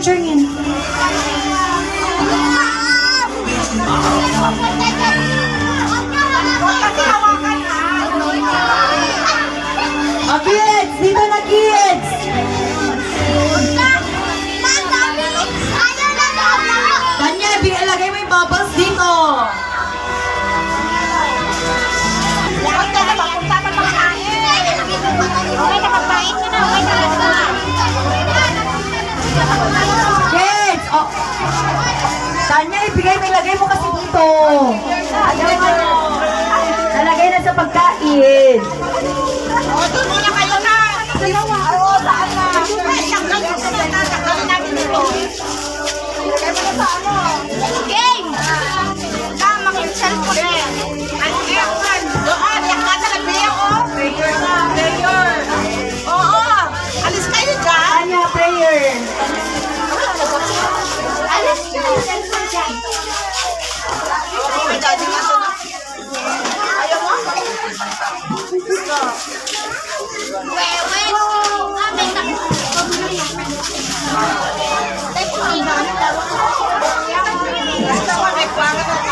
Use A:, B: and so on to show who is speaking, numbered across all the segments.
A: picture niyan. Oh, kids! Dito na, kids! Tanya, ilagay mo yung bubbles dito. Kids! Oh. Tanya, ilagay mo kasi dito. Nalagay na sa pagkain.
B: Doon muna kayo na. Oo, saan na? Saklalin natin ito. Kaya mo na sa ano? Game! Tama kayo cellphone eh. Ang aircon. Doon, yak na talaga ako. Prayer na, prayer. Oo, alis kayo dyan.
A: Tanya, prayer.
B: Alis kayo cellphone dyan. May daddy nga siya na. Ayaw mo?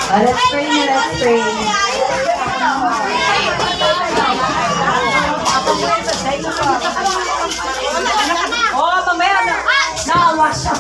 A: Let's pray na, let's pray. Oh, mamaya na. Naawa siya.